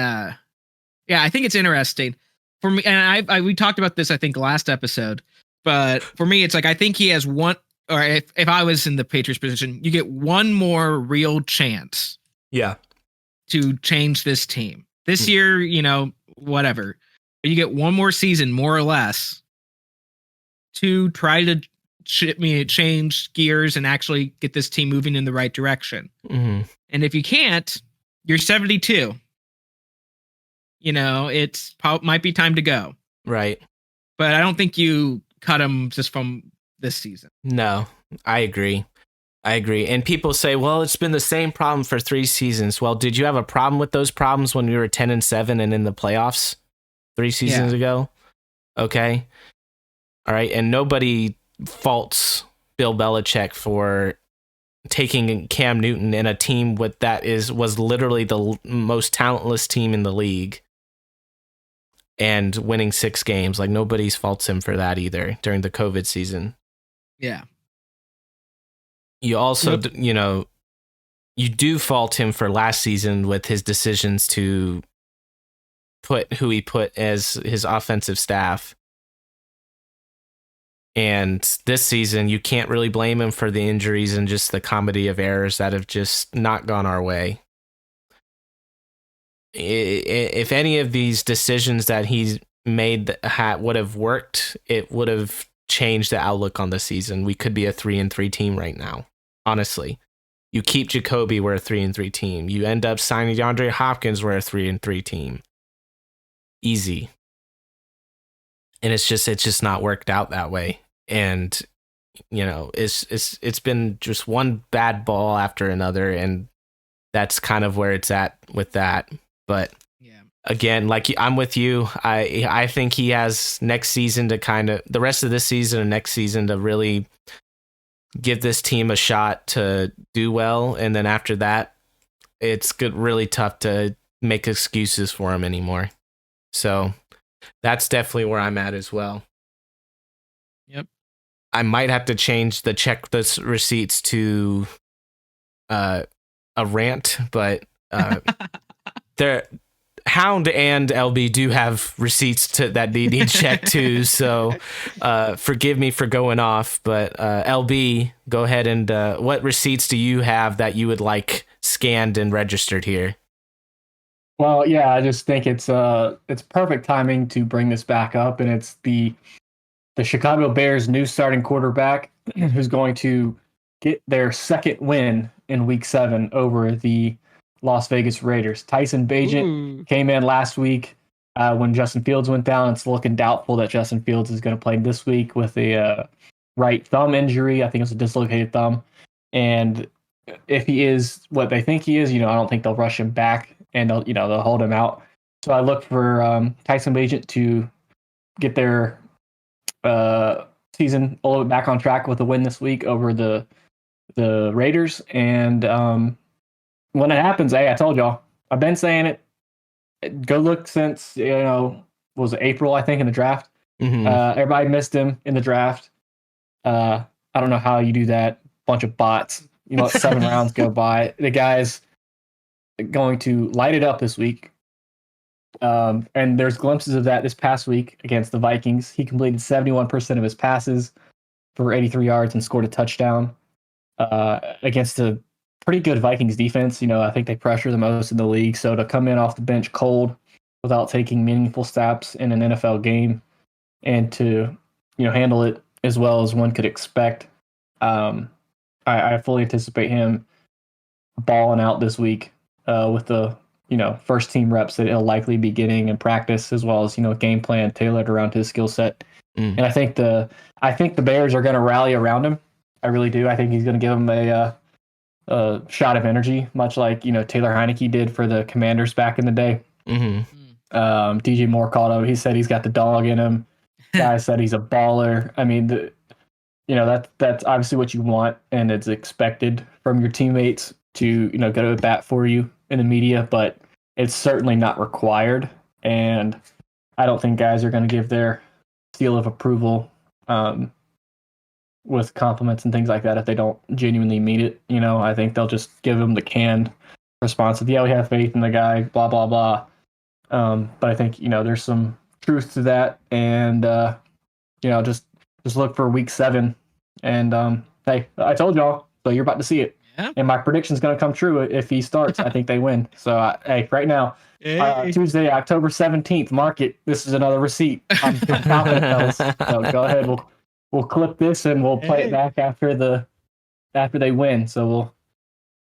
I think it's interesting for me. And we talked about this, I think, last episode, but for me, it's like, I think he has one, or if I was in the Patriots position, you get one more real chance. Yeah. To change this team this year, whatever. You get one more season, more or less, to try to change gears and actually get this team moving in the right direction. And if you can't, you're 72. It's might be time to go. Right. But I don't think you cut him just from this season. No, I agree. And people say, well, it's been the same problem for 3 seasons. Well, did you have a problem with those problems when we were 10-7 and in the playoffs 3 seasons ago? Okay. All right. And nobody faults Bill Belichick for taking Cam Newton in a team was literally the most talentless team in the league and winning 6 games. Like, nobody's faults him for that either during the COVID season. Yeah. You also, you do fault him for last season with his decisions to put who he put as his offensive staff. And this season, you can't really blame him for the injuries and just the comedy of errors that have just not gone our way. If any of these decisions that he's made would have worked, it would have changed the outlook on the season. We could be a 3-3 team right now. Honestly, you keep Jacoby, we're a 3-3 team. You end up signing DeAndre Hopkins, we're a 3-3 team. Easy. And it's just not worked out that way. And it's been just one bad ball after another, and that's kind of where it's at with that. But again, like, I'm with you. I think he has next season to the rest of this season and next season to really give this team a shot to do well. And then after that, it's really tough to make excuses for him anymore. So that's definitely where I'm at as well. Yep. I might have to change the receipts to a rant, but Hound and LB do have receipts that need checked too. So forgive me for going off, but LB, go ahead and what receipts do you have that you would like scanned and registered here? Well, yeah, I just think it's perfect timing to bring this back up, and it's the Chicago Bears' new starting quarterback who's going to get their second win in Week 7 over the Las Vegas Raiders. Tyson Bagent came in last week when Justin Fields went down. It's looking doubtful that Justin Fields is going to play this week with a right thumb injury. I think it's a dislocated thumb. And if he is what they think he is, I don't think they'll rush him back, and they'll hold him out. So I look for Tyson Bagent to get their season a little bit back on track with a win this week over the Raiders. And when it happens, hey, I told y'all, I've been saying it. Go look since, was it April, I think, in the draft. Mhm. Everybody missed him in the draft. I don't know how you do that. Bunch of bots. You know, let 7 rounds go by. The guy's going to light it up this week. And there's glimpses of that this past week against the Vikings. He completed 71% of his passes for 83 yards and scored a touchdown against a pretty good Vikings defense. You know, I think they pressure the most in the league. So to come in off the bench cold without taking meaningful snaps in an NFL game and to, you know, handle it as well as one could expect, I fully anticipate him balling out this week with the, you know, first team reps that he'll likely be getting in practice, as well as, you know, game plan tailored around his skill set. And I think the Bears are going to rally around him. I really do. I think he's going to give them a shot of energy, much like, you know, Taylor Heineke did for the Commanders back in the day. DJ Moore called him. He said he's got the dog in him. Guy said he's a baller. I mean, you know, that's obviously what you want, and it's expected from your teammates to, you know, go to bat for you in the media, but it's certainly not required. And I don't think guys are going to give their seal of approval with compliments and things like that if they don't genuinely mean it. You know, I think they'll just give them the canned response of, yeah, we have faith in the guy, blah, blah, blah. But I think, you know, there's some truth to that. And, you know, just look for week 7. And, hey, I told y'all, so you're about to see it. Yeah. And my prediction's going to come true if he starts. I think they win. So, hey, right now, Tuesday, October 17th, mark it. This is another receipt. I'm confident, fellas. So go ahead. We'll clip this and we'll play it back after they win. So we'll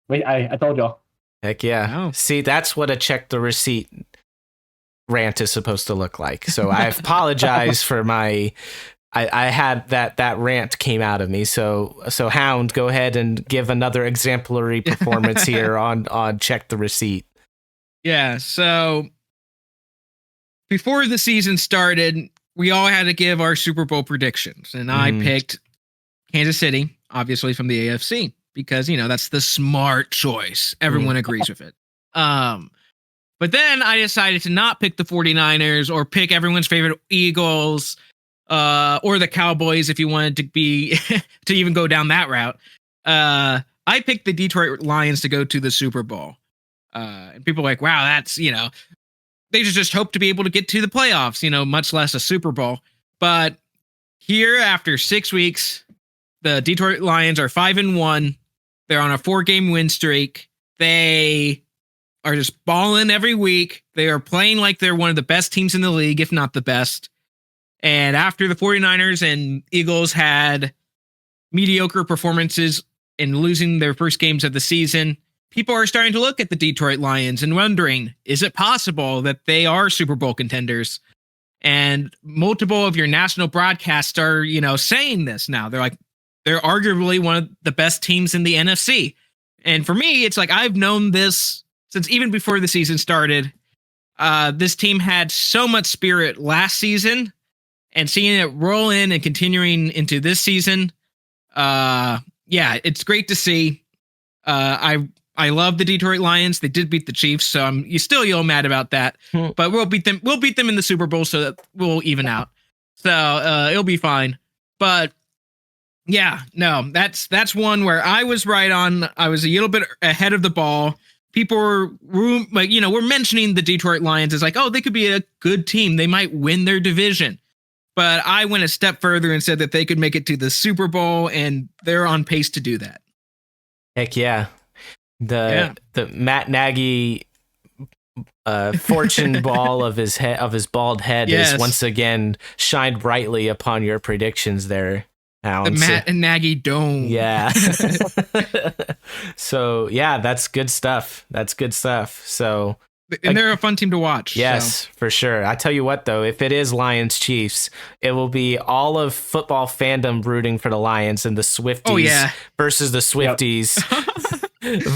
wait. I told y'all. Heck yeah. See, that's what a check the receipt rant is supposed to look like. So I apologize for my... I had that rant came out of me. So Hound, go ahead and give another exemplary performance here on check the receipt. Yeah. So before the season started, we all had to give our Super Bowl predictions, and I picked Kansas City, obviously from the AFC, because, you know, that's the smart choice. Everyone agrees with it. But then I decided to not pick the 49ers or pick everyone's favorite Eagles. Or the Cowboys, if you wanted to be to even go down that route. I picked the Detroit Lions to go to the Super Bowl. And people are like, wow, that's, you know, they just hope to be able to get to the playoffs, you know, much less a Super Bowl. But here, after 6 weeks, the Detroit Lions are 5-1. They're on a 4-game win streak. They are just balling every week. They are playing like they're one of the best teams in the league, if not the best. And after the 49ers and Eagles had mediocre performances in losing their first games of the season, people are starting to look at the Detroit Lions and wondering, is it possible that they are Super Bowl contenders? And multiple of your national broadcasts are, you know, saying this now. They're like, they're arguably one of the best teams in the NFC. And for me, it's like, I've known this since even before the season started. This team had so much spirit last season. And seeing it roll in and continuing into this season, yeah, it's great to see. I love the Detroit Lions. They did beat the Chiefs, so I'm still yell mad about that. But we'll beat them. We'll beat them in the Super Bowl, so that we'll even out. So it'll be fine. But yeah, no, that's one where I was right on. I was a little bit ahead of the ball. People were like, you know, we're mentioning the Detroit Lions as like, oh, they could be a good team. They might win their division. But I went a step further and said that they could make it to the Super Bowl, and they're on pace to do that. Heck yeah. The Matt Nagy fortune ball of his bald head is once again shined brightly upon your predictions there, Hound. The Matt and Nagy dome. Yeah. So yeah, that's good stuff. So, and they're a fun team to watch. Yes, for sure. I tell you what, though, if it is Lions Chiefs, it will be all of football fandom rooting for the Lions and the Swifties versus the Swifties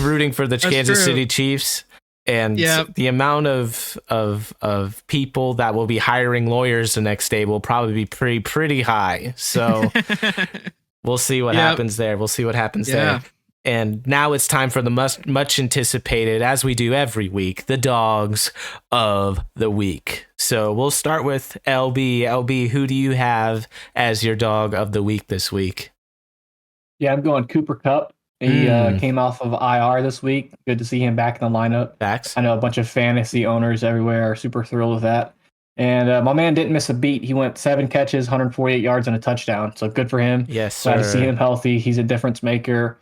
rooting for the Kansas City Chiefs. And the amount of people that will be hiring lawyers the next day will probably be pretty high. So we'll see what happens there. There. And now it's time for the much anticipated, as we do every week, the Dawgs of the Week. So we'll start with LB. LB, who do you have as your dog of the week this week? Yeah, I'm going Cooper Kupp. He came off of IR this week. Good to see him back in the lineup. Facts. I know a bunch of fantasy owners everywhere are super thrilled with that. And my man didn't miss a beat. He went 7 catches, 148 yards, and a touchdown. So good for him. Yes, sir. Glad to see him healthy. He's a difference maker.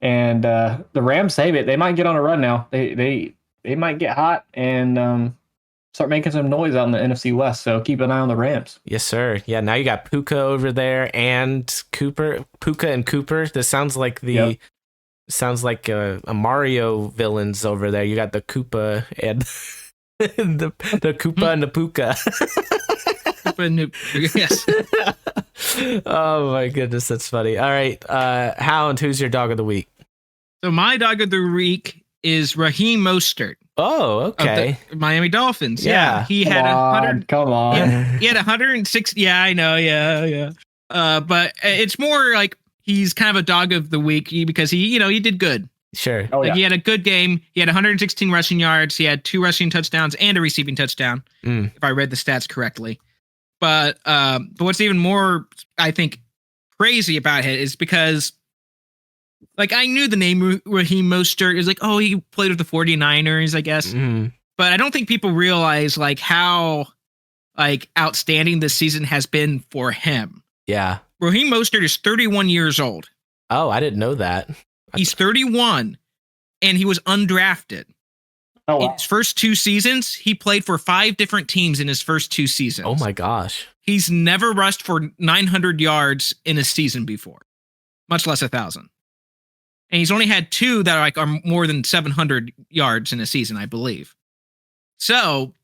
And the Rams save it. They might get on a run now. They might get hot and start making some noise out in the NFC West. So keep an eye on the Rams. Yes, sir. Yeah, now you got Puka over there and Cooper. Puka and Cooper. This sounds like a Mario villains over there. You got the Koopa and the Koopa and the Puka. Yes. Oh my goodness, that's funny. All right, Hound, who's your dog of the week? So my dog of the week is Raheem Mostert. Oh, okay. Of the Miami Dolphins. Yeah. He had 100. Come on. He had 106. Yeah, I know. Yeah. But it's more like he's kind of a dog of the week because he did good. Sure. Oh, yeah. He had a good game. He had 116 rushing yards. He had 2 rushing touchdowns and a receiving touchdown, if I read the stats correctly. But what's even more, I think, crazy about it is because, like, I knew the name Raheem Mostert is like, oh, he played with the 49ers, I guess. But I don't think people realize like how outstanding this season has been for him. Yeah. Raheem Mostert is 31 years old. Oh, I didn't know that. He's 31, and he was undrafted. Oh, wow. In his first 2 seasons, he played for 5 different teams in his first 2 seasons. Oh my gosh. He's never rushed for 900 yards in a season before, much less 1,000. And he's only had 2 that are more than 700 yards in a season, I believe. So,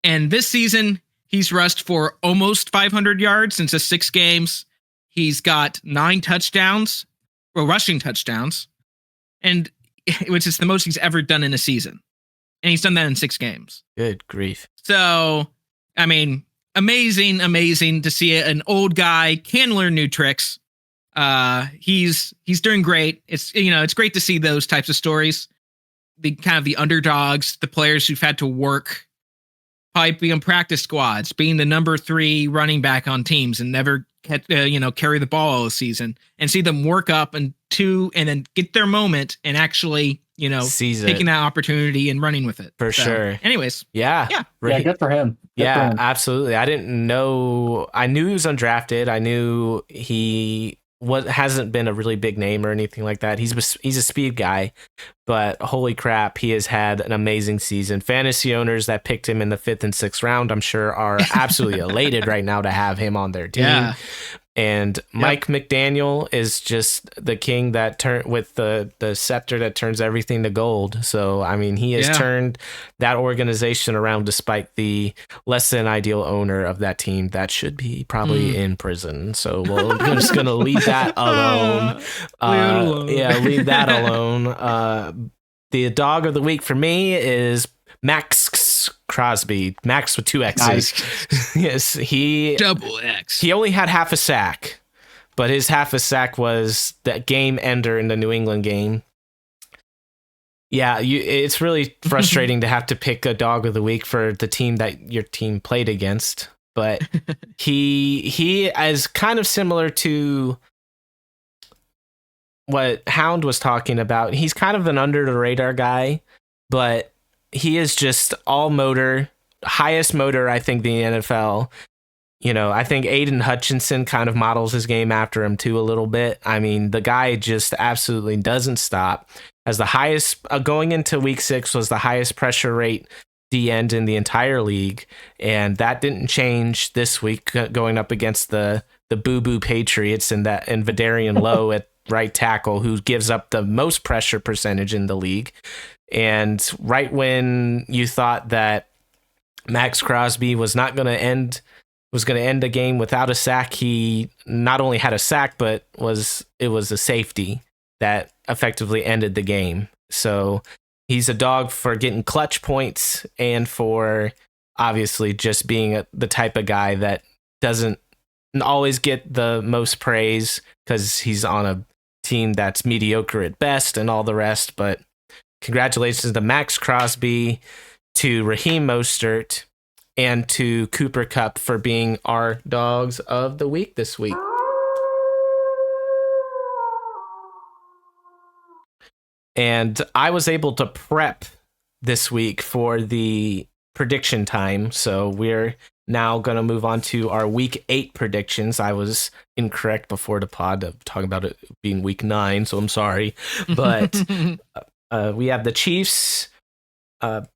and this season, he's rushed for almost 500 yards in just 6 games. He's got 9 touchdowns, or rushing touchdowns, and which is the most he's ever done in a season. And he's done that in 6 games. Good grief. So, I mean, amazing to see an old guy can learn new tricks. He's doing great. It's great to see those types of stories. The kind of the underdogs, the players who've had to work, probably be on practice squads, being the number 3 running back on teams and never carry the ball all season, and see them work up and then get their moment and actually, seize it. Taking that opportunity and running with it. For sure. Anyways. Yeah. Yeah, good for him. Good for him. Absolutely. I didn't know. I knew he was undrafted. I knew he hasn't been a really big name or anything like that. He's a speed guy, but holy crap, he has had an amazing season. Fantasy owners that picked him in the 5th and 6th round, I'm sure, are absolutely elated right now to have him on their team. Yeah. And Mike McDaniel is just the king that with the scepter that turns everything to gold. So, I mean, he has turned that organization around despite the less than ideal owner of that team that should be probably in prison. So we're just going to leave that alone. Leave that alone. The dog of the week for me is Max Crosby. Max with 2 X's. Nice. Yes, he double X. He only had half a sack, but his half a sack was that game ender in the New England game. Yeah, it's really frustrating to have to pick a dog of the week for the team that your team played against. But he is kind of similar to what Hound was talking about. He's kind of an under the radar guy, but he is just all motor, highest motor, I think, in the NFL. I think Aiden Hutchinson kind of models his game after him too a little bit. I mean, the guy just absolutely doesn't stop. As the highest, going into week 6 was the highest pressure rate D end in the entire league. And that didn't change this week going up against the boo-boo Patriots and Vidarian Lowe at right tackle, who gives up the most pressure percentage in the league. And right when you thought that Max Crosby was going to end the game without a sack, he not only had a sack, but it was a safety that effectively ended the game. So he's a dog for getting clutch points and for obviously just being the type of guy that doesn't always get the most praise because he's on a team that's mediocre at best and all the rest. But congratulations to Max Crosby, to Raheem Mostert, and to Cooper Kupp for being our dogs of the week this week. And I was able to prep this week for the prediction time. So we're now going to move on to our week 8 predictions. I was incorrect before the pod of talking about it being week 9, so I'm sorry. But we have the Chiefs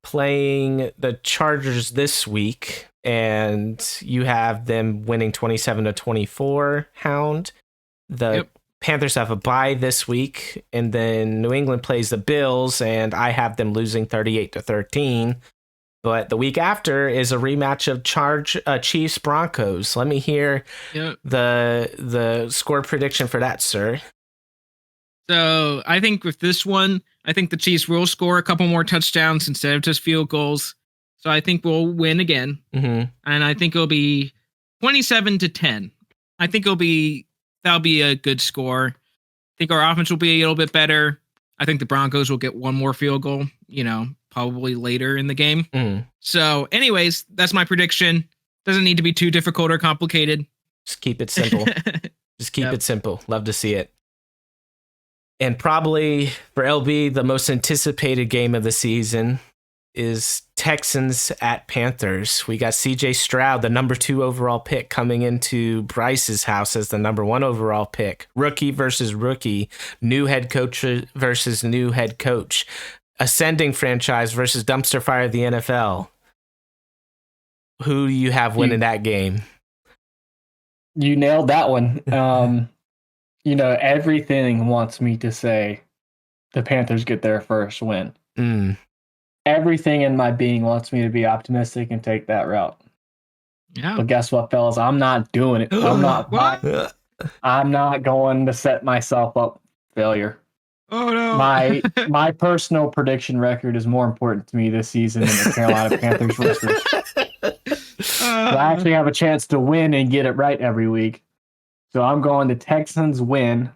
playing the Chargers this week, and you have them winning 27-24, Hound. The Panthers have a bye this week, and then New England plays the Bills, and I have them losing 38-13. But the week after is a rematch of Chiefs Broncos. Let me hear the score prediction for that, sir. So I think with this one, I think the Chiefs will score a couple more touchdowns instead of just field goals. So I think we'll win again. And I think it'll be 27-10. I think that'll be a good score. I think our offense will be a little bit better. I think the Broncos will get one more field goal, probably later in the game. So anyways, that's my prediction. Doesn't need to be too difficult or complicated. Just keep it simple. Just keep it simple. Love to see it. And probably for LB, the most anticipated game of the season is Texans at Panthers. We got CJ Stroud, the number 2 overall pick, coming into Bryce's house as the number 1 overall pick. Rookie versus rookie. New head coach versus new head coach. Ascending franchise versus dumpster fire of the NFL. Who do you have winning that game? You nailed that one. Everything wants me to say the Panthers get their first win. Everything in my being wants me to be optimistic and take that route. Yeah. But guess what, fellas? I'm not doing it. I'm not going to set myself up for failure. Oh no. My personal prediction record is more important to me this season than the Carolina Panthers record. I actually have a chance to win and get it right every week. So I'm going the Texans win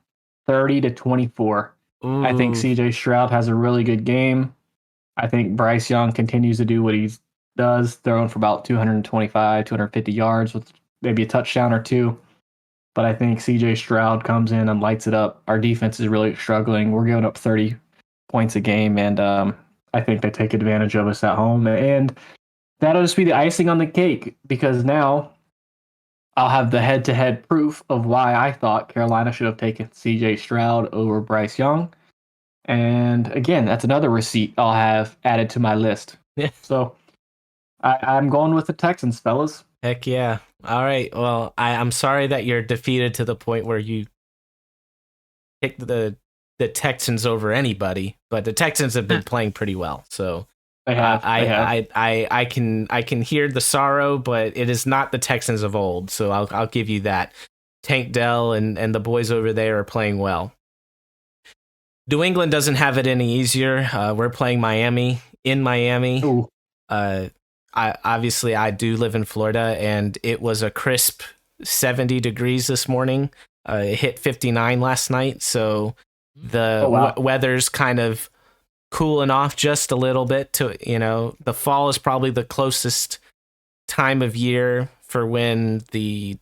30-24. I think CJ Stroud has a really good game. I think Bryce Young continues to do what he does, throwing for about 225, 250 yards with maybe a touchdown or two. But I think CJ Stroud comes in and lights it up. Our defense is really struggling. We're giving up 30 points a game, and I think they take advantage of us at home. And that'll just be the icing on the cake, because now I'll have the head-to-head proof of why I thought Carolina should have taken CJ Stroud over Bryce Young. And again, that's another receipt I'll have added to my list. Yeah. So I'm going with the Texans, fellas. Heck yeah. All right. Well, I'm sorry that you're defeated to the point where you picked the Texans over anybody, but the Texans have been playing pretty well. So They have. I can hear the sorrow, but it is not the Texans of old. So I'll give you that. Tank Dell and the boys over there are playing well. New England doesn't have it any easier. We're playing Miami in Miami. I do live in Florida, and it was a crisp 70 degrees this morning. It hit 59 last night, so the weather's kind of cooling off just a little bit. The fall is probably the closest time of year for when the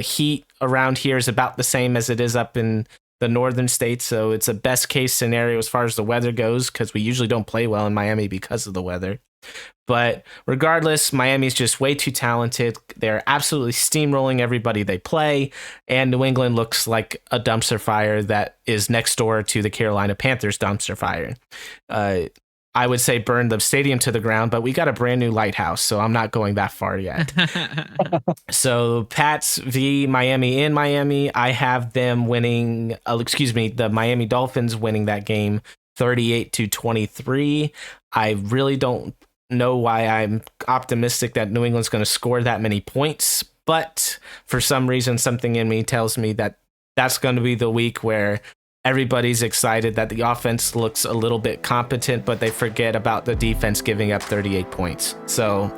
heat around here is about the same as it is up in the northern states, so it's a best case scenario as far as the weather goes, because we usually don't play well in Miami because of the weather. But regardless, Miami's just way too talented. They're absolutely steamrolling everybody they play, and New England looks like a dumpster fire that is next door to the Carolina Panthers dumpster fire. I would say burn the stadium to the ground, but we got a brand new lighthouse, so I'm not going that far yet. So Pats v Miami in Miami, I have them winning, the Miami Dolphins winning that game 38-23. I really don't know why I'm optimistic that New England's going to score that many points, but for some reason, something in me tells me that that's going to be the week where everybody's excited that the offense looks a little bit competent, but they forget about the defense giving up 38 points. So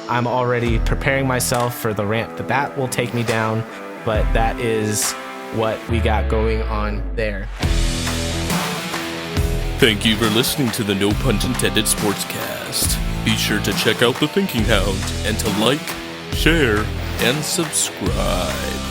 I'm already preparing myself for the rant that will take me down, but that is what we got going on there. Thank you for listening to the No Punt Intended Sportscast. Be sure to check out The Thinking Hound and to like, share, and subscribe.